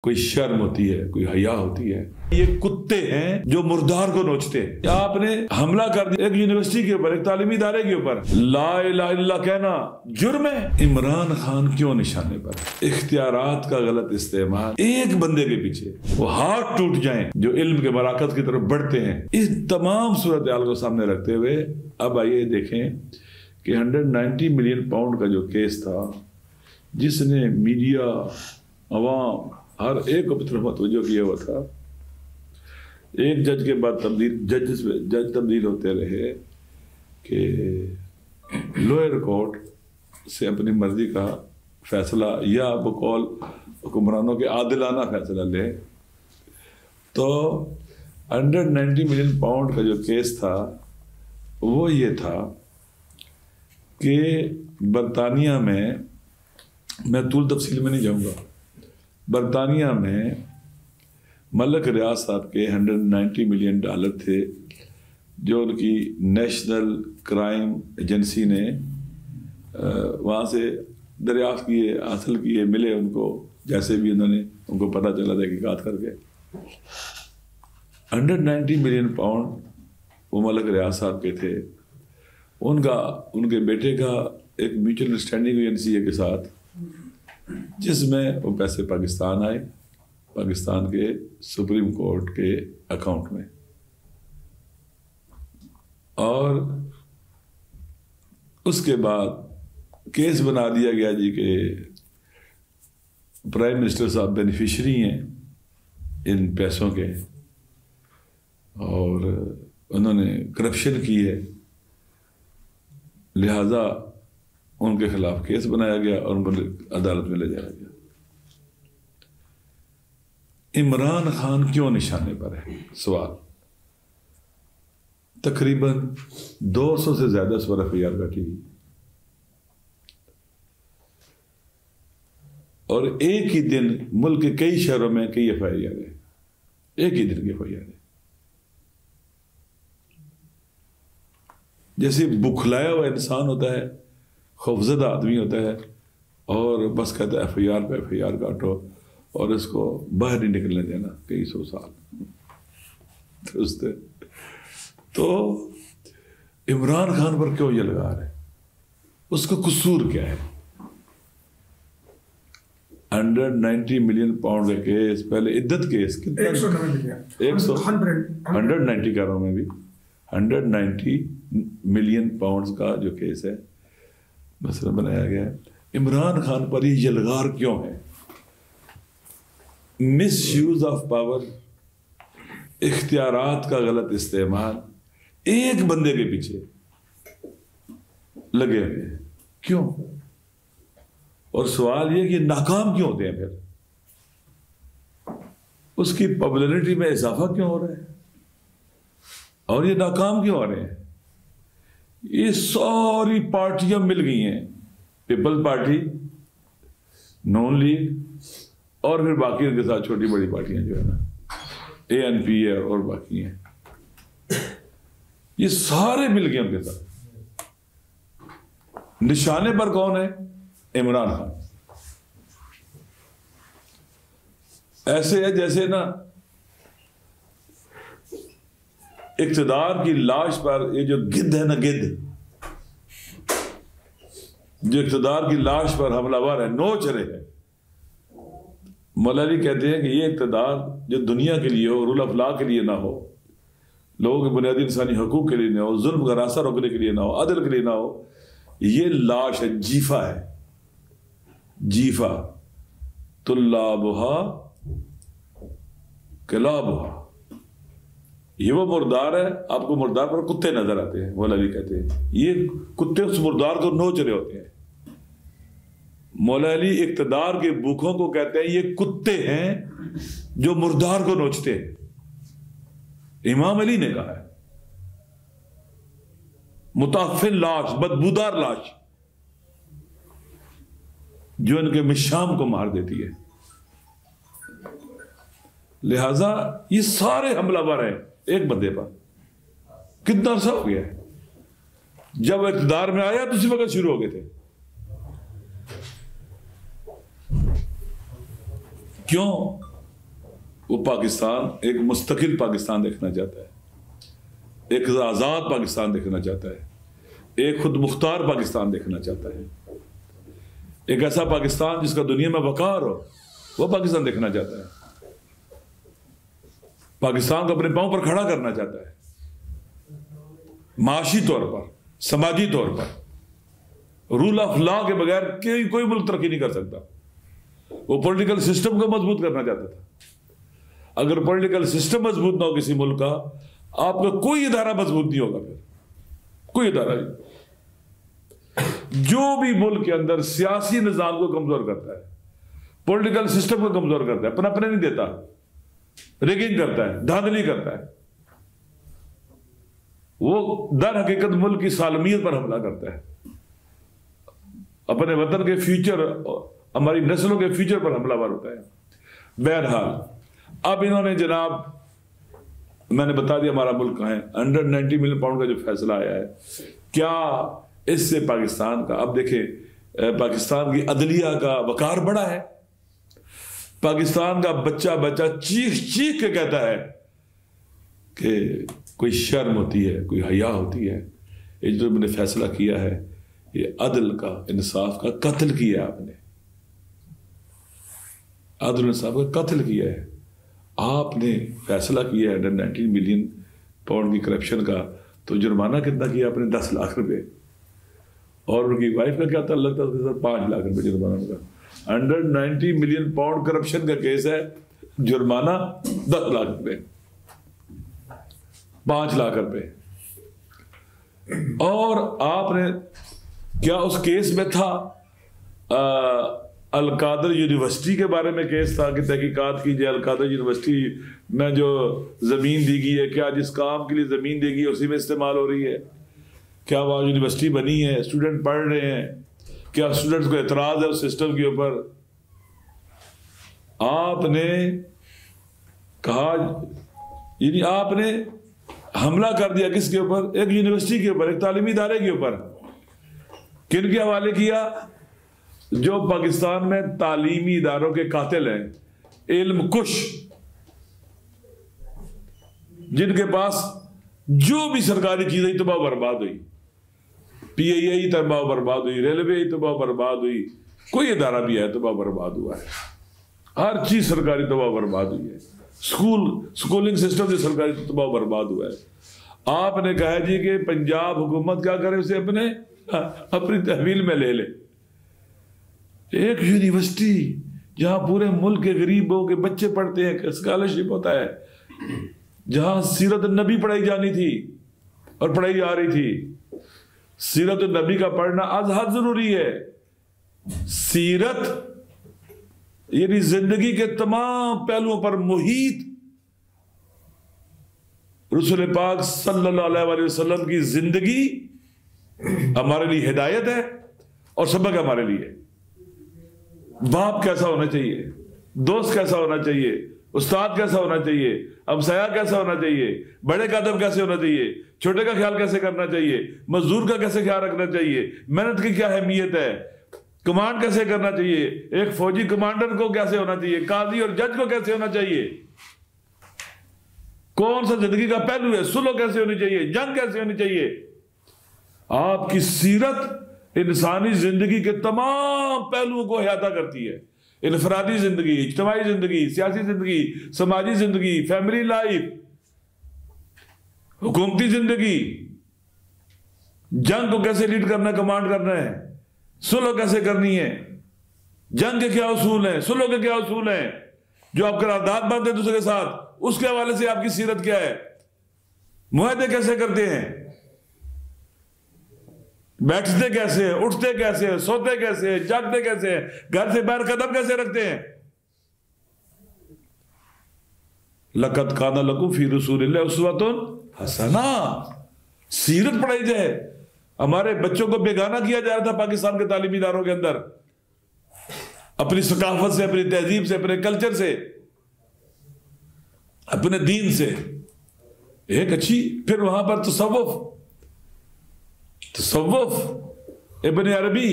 कोई शर्म होती है, कोई हया होती है। ये कुत्ते हैं जो मुर्दार को नोचते हैं। आपने हमला कर दिया एक यूनिवर्सिटी के ऊपर, एक तालीमी इदारे के ऊपर, ला इलाहा इल्लल्लाह कहना जुर्म है। इमरान खान क्यों निशाने पर? इख्तियारात का गलत इस्तेमाल, एक बंदे के पीछे वो हाथ टूट जाएं जो इल्म के मराकज की तरफ बढ़ते हैं। इस तमाम सूरत हाल को सामने रखते हुए अब आइए देखें कि 190 मिलियन पाउंड का जो केस था, जिसने मीडिया, अवाम, हर एक को तरफ मतवज्जो किया हुआ था। एक जज के बाद जज तब्दील होते रहे कि लोअर कोर्ट से अपनी मर्जी का फैसला या बकौल हुक्मरानों के आदिलाना फैसला ले। तो 190 मिलियन पाउंड का जो केस था वो ये था कि बरतानिया में, मैं तूल तफसील में नहीं जाऊंगा, बरतानिया में मलक रियाज साहब के 190 मिलियन डॉलर थे जो उनकी नेशनल क्राइम एजेंसी ने वहाँ से दरियाफ्त किए, हासिल किए, मिले उनको, जैसे भी उन्होंने उनको पता चला तहकीकात करके। 190 मिलियन पाउंड वो मलक रियाज साहब के थे। उनके बेटे का एक म्यूचुअल अंडरस्टैंडिंग हुई NCA के साथ, जिसमें वो पैसे पाकिस्तान आए, पाकिस्तान के सुप्रीम कोर्ट के अकाउंट में। और उसके बाद केस बना दिया गया जी कि प्राइम मिनिस्टर साहब बेनिफिशरी हैं इन पैसों के और उन्होंने करप्शन की है, लिहाजा उनके खिलाफ केस बनाया गया और उनको अदालत में ले जाया गया। इमरान खान क्यों निशाने पर है? सवाल। तकरीबन 200 से ज्यादा इस पर FIR काटी गई और एक ही दिन मुल्क के कई शहरों में कई FIR है, एक ही दिन की FIR है। जैसे बुखलाया हुआ इंसान होता है, खौफजदा आदमी होता है और बस कहता है FIR पे FIR काटो और इसको बाहर नहीं निकलने देना कई 100 साल। तो इमरान खान पर क्यों ये लगा रहे? उसका कसूर क्या है? 190 मिलियन पाउंड का केस, पहले इद्दत केस कितना? 190 कह रहा हूं मैं भी। 190 मिलियन पाउंड का जो केस है, मसला बनाया गया है। इमरान खान पर ये यलगार क्यों है? मिस यूज ऑफ पावर, इख्तियारात का गलत इस्तेमाल, एक बंदे के पीछे लगे हुए हैं। क्यों? और सवाल ये कि नाकाम क्यों होते हैं फिर? उसकी पॉपुलैरिटी में इजाफा क्यों हो रहा है और ये नाकाम क्यों हो रहे हैं? ये सारी पार्टियां मिल गई हैं, पीपल्स पार्टी, नून लीग और फिर बाकी उनके साथ छोटी बड़ी पार्टियां जो है ना, ANP है और बाकी हैं, ये सारे मिल गए उनके साथ। निशाने पर कौन है? इमरान खान। ऐसे है जैसे ना इक़्तिदार की लाश पर ये जो गिद्ध है ना, गिद्ध जो इक़्तिदार की लाश पर हमलावर है, नोच रहे हैं। मौला अली कहते हैं कि ये इक़्तिदार जो दुनिया के लिए हो, रूल ऑफ लॉ के लिए ना हो, लोगों के बुनियादी इंसानी हकूक के लिए ना हो, जुल्म का रास्ता रोकने के लिए ना हो, अदल के लिए ना हो, ये लाश है, जीफा है, जीफा। तुल्लाबुहा किलाबुहा, ये वो मुर्दार है। आपको मुर्दार पर कुत्ते नजर आते हैं, मौला अली कहते हैं ये कुत्ते उस मुर्दार को नोच रहे होते हैं। मौला अली इक़्तिदार के भूखों को कहते हैं ये कुत्ते हैं जो मुर्दार को नोचते हैं। इमाम अली ने कहा है, मुताफिन लाश, बदबूदार लाश जो इनके मिशाम को मार देती है। लिहाजा ये सारे हमलावर हैं एक बंदे पर। कितना अरसा हो गया है? जब इक़्तिदार में आया तो उसी वक्त शुरू हो गए थे। क्यों? वो पाकिस्तान एक मुस्तकिल पाकिस्तान देखना चाहता है, एक आज़ाद पाकिस्तान देखना चाहता है, एक खुद मुख्तार पाकिस्तान देखना चाहता है, एक ऐसा पाकिस्तान जिसका दुनिया में वकार हो, वो पाकिस्तान देखना चाहता है। पाकिस्तान को अपने पांव पर खड़ा करना चाहता है, माशी तौर पर, समाजी तौर पर। रूल ऑफ लॉ के बगैर कोई मुल्क तरक्की नहीं कर सकता। वो पॉलिटिकल सिस्टम को मजबूत करना चाहता था। अगर पॉलिटिकल सिस्टम मजबूत ना हो किसी मुल्क का, आपका कोई इदारा मजबूत नहीं होगा। फिर कोई इदारा नहीं। जो भी मुल्क के अंदर सियासी निजाम को कमजोर करता है, पॉलिटिकल सिस्टम को कमजोर करता है, अपने नहीं देता, रिगिंग करता है, धांधली करता है, वो दर हकीकत मुल्क की सालमियत पर हमला करता है, अपने वतन के फ्यूचर, हमारी नस्लों के फ्यूचर पर हमलावर होता है। बहरहाल अब इन्होंने जनाब, मैंने बता दिया हमारा मुल्क कहाँ है। 190 मिलियन पाउंड का जो फैसला आया है, क्या इससे पाकिस्तान का, अब देखें पाकिस्तान की अदलिया का वकार बढ़ा है। पाकिस्तान का बच्चा बच्चा चीख चीख के कहता है कि कोई शर्म होती है, कोई हया होती है। ये जो मैंने फैसला किया है, ये अदल का, इंसाफ का कत्ल किया है आपने, अदल इंसाफ का कत्ल किया है आपने। फैसला किया है 190 मिलियन पाउंड की करप्शन का, तो जुर्माना कितना किया आपने? 10 लाख रुपए। और उनकी वाइफ का क्या ताल्लुक था उसके साथ? 5 लाख रुपए जुर्माना का। 190 मिलियन पाउंड करप्शन का केस है, जुर्माना 10 लाख रुपए, 5 लाख रुपए। और आपने क्या उस केस में था अलकादर यूनिवर्सिटी के बारे में केस था कि तहकीकात कीजिए, अलकादर यूनिवर्सिटी में जो जमीन दी गई है, क्या जिस काम के लिए जमीन दी गई है उसी में इस्तेमाल हो रही है? क्या वहां यूनिवर्सिटी बनी है, स्टूडेंट पढ़ रहे हैं, क्या स्टूडेंट्स को एतराज है उस सिस्टम के ऊपर? आपने कहा, यानी आपने हमला कर दिया किसके ऊपर? एक यूनिवर्सिटी के ऊपर, एक तालीमी इदारे के ऊपर। किन के हवाले किया? जो पाकिस्तान में तालीमी इदारों के कातिल हैं, इल्म कुश, जिनके पास जो भी सरकारी चीजें तबाह बर्बाद हुई, PII तबाह बर्बाद हुई, रेलवे तबाह बर्बाद हुई, कोई इदारा भी है तबाह बर्बाद हुआ है, हर चीज सरकारी तबाह बर्बाद हुई है, स्कूलिंग सिस्टम जो सरकारी तबाह बर्बाद हुआ है। आपने कहा जी कि पंजाब हुकूमत क्या करे, उसे अपनी तहवील में ले ले। एक यूनिवर्सिटी जहां पूरे मुल्क के गरीबों के बच्चे पढ़ते हैं, स्कॉलरशिप होता है, जहां सीरत नबी पढ़ाई जानी थी और पढ़ाई जा रही थी। सीरत नबी का पढ़ना आज हद जरूरी है। सीरत यानी जिंदगी के तमाम पहलुओं पर मुहीत रसूल पाक सल्लल्लाहु अलैहि वसल्लम की जिंदगी हमारे लिए हिदायत है और सबक हमारे लिए। बाप कैसा होना चाहिए, दोस्त कैसा होना चाहिए, उस्ताद कैसा होना चाहिए, हमसाया कैसा होना चाहिए, बड़े का अदब कैसे होना चाहिए, छोटे का ख्याल कैसे करना चाहिए, मजदूर का कैसे ख्याल रखना चाहिए, मेहनत की क्या अहमियत है, कमांड कैसे करना चाहिए, एक फौजी कमांडर को कैसे होना चाहिए, काजी और जज को कैसे होना चाहिए, कौन सा जिंदगी का पहलू है, सुलह कैसे होनी चाहिए, जंग कैसे होनी चाहिए। आपकी सीरत इंसानी जिंदगी के तमाम पहलुओं को अहाता करती है। इनफरादी जिंदगी, इज्तिमाई जिंदगी, सियासी जिंदगी, समाजी जिंदगी, फैमिली लाइफ, हुकूमती जिंदगी, जंग को कैसे लीड करना, कमांड करना है, सुलह कैसे करनी है, जंग के क्या उसूल हैं, सुलह के क्या उसूल हैं, जो आप करारदाद बांधते हैं दूसरे के साथ, उसके हवाले से आपकी सीरत क्या है, मुआहदे कैसे करते हैं, बैठते कैसे हैं, उठते कैसे हैं, सोते कैसे हैं, जागते कैसे हैं, घर से बाहर कदम कैसे रखते हैं। लक़द काना लकुम फी रसूलिल्लाहि उस्वतुन हसना। सीरत पढ़ाई जाए। हमारे बच्चों को बेगाना किया जा रहा था पाकिस्तान के तालीमी इदारों के अंदर, अपनी सकाफत से, अपनी तहजीब से, अपने कल्चर से, अपने दीन से। एक अच्छी, फिर वहां पर तसव्वुफ, इब्न अरबी,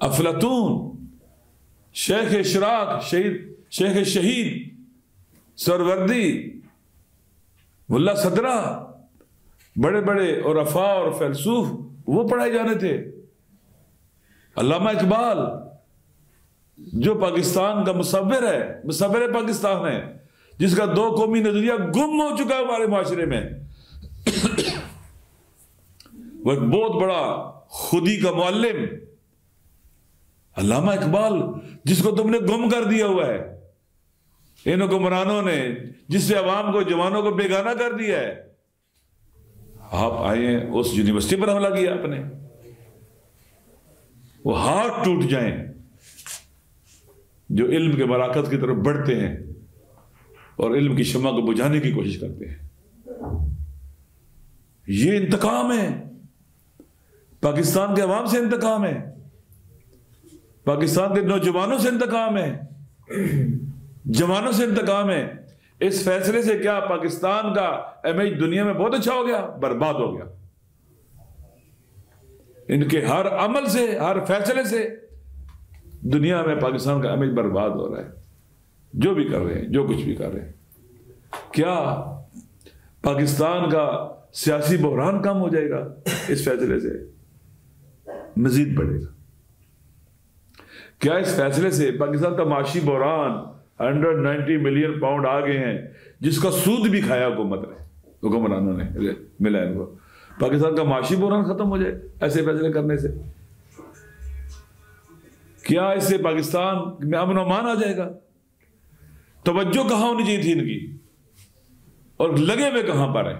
अफलातून, शेख इशराक, शेख शहीद सरवर्दी, मुल्ला सदरा, बड़े बड़े और अफा और फैलसूफ वो पढ़ाए जाने थे। अल्लामा इकबाल जो पाकिस्तान का मुसव्विर है, मुसव्विर पाकिस्तान है, जिसका दो कौमी नजरिया गुम हो चुका है हमारे माशरे में, वो एक बहुत बड़ा खुदी का मुअल्लिम अल्लामा इकबाल, जिसको तुमने गुम कर दिया हुआ है इन हुक्मरानों ने, जिससे अवाम को, जवानों को बेगाना कर दिया है। आप आए हैं, उस यूनिवर्सिटी पर हमला किया आपने, वो हाथ टूट जाएं जो इल्म के मराकज की तरफ बढ़ते हैं और इल्म की शम्मा को बुझाने की कोशिश करते हैं। ये इंतकाम है, पाकिस्तान के अवाम से इंतकाम है, पाकिस्तान के नौजवानों से इंतकाम है, जवानों से इंतकाम है। इस फैसले से क्या पाकिस्तान का इमेज दुनिया में बहुत अच्छा हो गया? बर्बाद हो गया। इनके हर अमल से, हर फैसले से दुनिया में पाकिस्तान का इमेज बर्बाद हो रहा है। जो भी कर रहे हैं, जो कुछ भी कर रहे हैं, क्या पाकिस्तान का सियासी बहरान कम हो जाएगा? इस फैसले से मजीद बढ़ेगा। क्या इस फैसले से पाकिस्तान का माशी बहरान 190 मिलियन पाउंड आ गए हैं, जिसका सूद भी खाया हुक्मरानों ने मिला इनको, पाकिस्तान का माशी बहरान खत्म हो जाए ऐसे फैसले करने से? क्या इससे पाकिस्तान में अमन अमान आ जाएगा? तवज्जो कहां होनी चाहिए थी इनकी, और लगे हुए कहां पर है?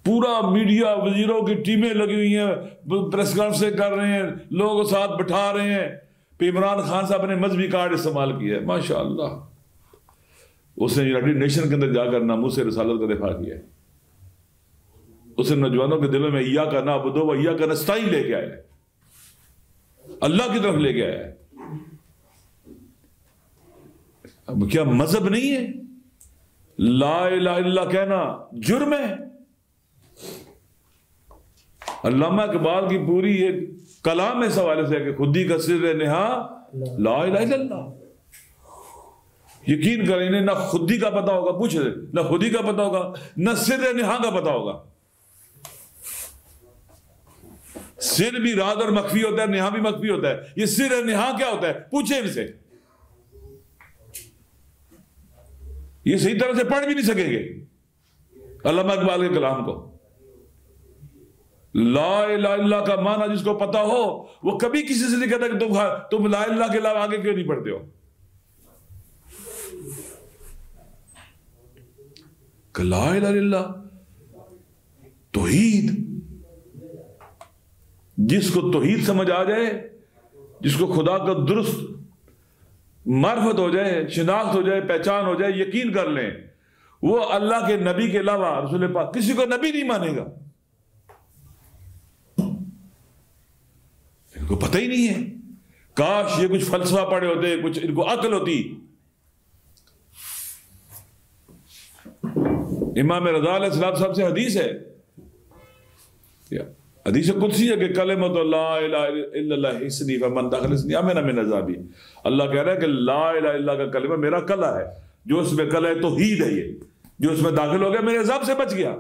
पूरा मीडिया, वजीरों की टीमें लगी हुई हैं, प्रेस कॉन्फ्रेंस कर रहे हैं, लोगों को साथ बिठा रहे हैं। इमरान खान साहब ने मजहबी कार्ड इस्तेमाल किया है, माशाअल्लाह। उसने यूनाइटेड नेशन के अंदर जाकर नामूस से रिसालत का दिफा किया है। उसने नौजवानों के दिलों में इय्या का नाबुदो व इय्या का नस्ताईन लेके आया है, अल्लाह की तरफ लेके आया है। अब क्या मजहब नहीं है? ला इलाहा इल्लल्लाह कहना जुर्म है। अल्लामा इकबाल की पूरी एक कलाम इस हवाले से है कि खुदी का सिर नेहा ला इलाहा इल्लल्लाह। यकीन करें, इन्हें ना खुदी का पता होगा, पूछ रहे, ना खुदी का पता होगा, ना सिर नेहा का पता होगा। सिर भी राज और मख्फी होता है, नेहा भी मख्फी होता है। ये सिर नेहा क्या होता है? पूछे इनसे, ये सही तरह से पढ़ भी नहीं सकेंगे अल्लामा इकबाल के कलाम को। ला इलाहा इल्लल्लाह का माना जिसको पता हो, वो कभी किसी से नहीं कहता कि तुम ला इलाहा के अलावा आगे क्यों नहीं पढ़ते हो। ला इलाहा इल्लल्लाह तौहीद, जिसको तौहीद समझ आ जाए, जिसको खुदा का दुरुस्त मार्फत हो जाए, शिनाख्त हो जाए, पहचान हो जाए, यकीन कर लें, वो अल्लाह के नबी के अलावा, रसूल पाक, किसी को नबी नहीं मानेगा। इनको पता ही नहीं है। काश ये कुछ फलसफा पढ़े होते, कुछ इनको अक्ल होती। इमाम रज़ा अलैहिस्सलाम साहब से हदीस है, हदीस कुदसी है कि कलिमत ला इलाहा इल्लल्लाह हिस्नी फमन दखल हिस्नी अमन मिन अज़ाबी। अल्लाह कह रहा है कि ला इलाहा इल्लल्लाह का कलिमा मेरा कला है, जो उसमें कला है तौहीद है, ये जो उसमें दाखिल हो गया मेरे अज़ाब से बच गया।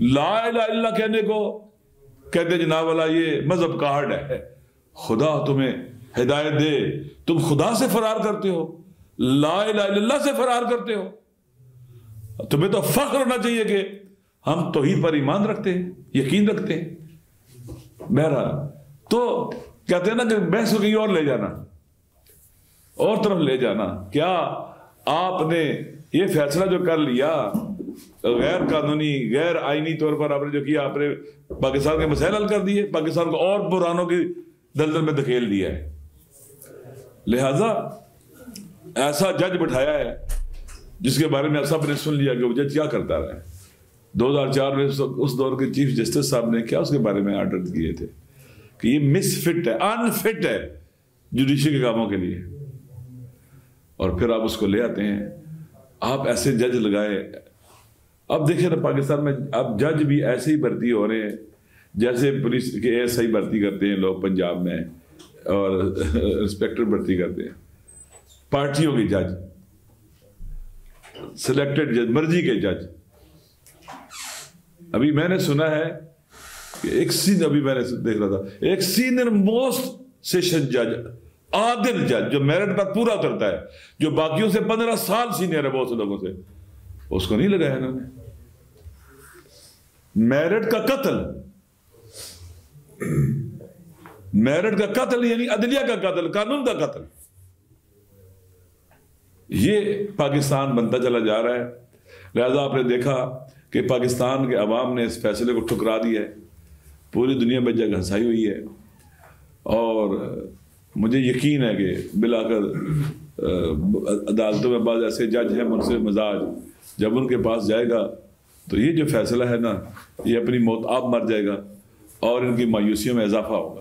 ला इलाहा इल्लल्लाह कहने को कहते जनाब वाला ये मजहब कार्ड है। खुदा तुम्हें हिदायत दे, तुम खुदा से फरार करते हो, ला इलाहा इल्लल्लाह से फरार करते हो। तुम्हें तो फख्र होना चाहिए कि हम तौहीद पर ईमान रखते हैं, यकीन रखते हैं। बहरहाल तो कहते हैं ना कि बहस को कहीं और ले जाना, और तरफ ले जाना। क्या आपने ये फैसला जो कर लिया गैर कानूनी, गैर आईनी तौर पर आपने जो किया, आपने पाकिस्तान के मसैल हल कर दिए, पाकिस्तान को और बुरानों की दलदल में धकेल दिया है। लिहाजा ऐसा जज बिठाया है जिसके बारे में सब ने सुन लिया कि वो जज क्या करता रहा है। 2004 में उस दौर के चीफ जस्टिस साहब ने क्या उसके बारे में आर्डर किए थे कि ये मिसफिट है, अनफिट है जुडिशरी के कामों के लिए, और फिर आप उसको ले आते हैं, आप ऐसे जज लगाए। अब देखिए ना पाकिस्तान में अब जज भी ऐसे ही भर्ती हो रहे हैं जैसे पुलिस के एएसआई भर्ती करते हैं लोग पंजाब में, और इंस्पेक्टर भर्ती करते हैं, पार्टियों के जज, सिलेक्टेड जज, मर्जी के जज। अभी मैंने सुना है कि अभी मैंने देख रहा था, एक सीनियर मोस्ट सेशन जज, आदिल जज, जो मेरिट पर पूरा उतरता है, जो बाकियों से 15 साल सीनियर है बहुत से लोगों से, उसको नहीं लगाया इन्होंने। मेरिट का कत्ल, मेरिट का कत्ल यानी अदलिया का कत्ल, कानून का कत्ल, ये पाकिस्तान बनता चला जा रहा है। लिहाजा आपने देखा कि पाकिस्तान के अवाम ने इस फैसले को ठुकरा दिया है, पूरी दुनिया में जगह हंसाई हुई है। और मुझे यकीन है कि बिलाकर अदालतों में बाद ऐसे जज हैं मुनसिफ मिजाज, जब उनके पास जाएगा तो ये जो फैसला है ना, ये अपनी मौत आप मर जाएगा और इनकी मायूसियों में इजाफा होगा।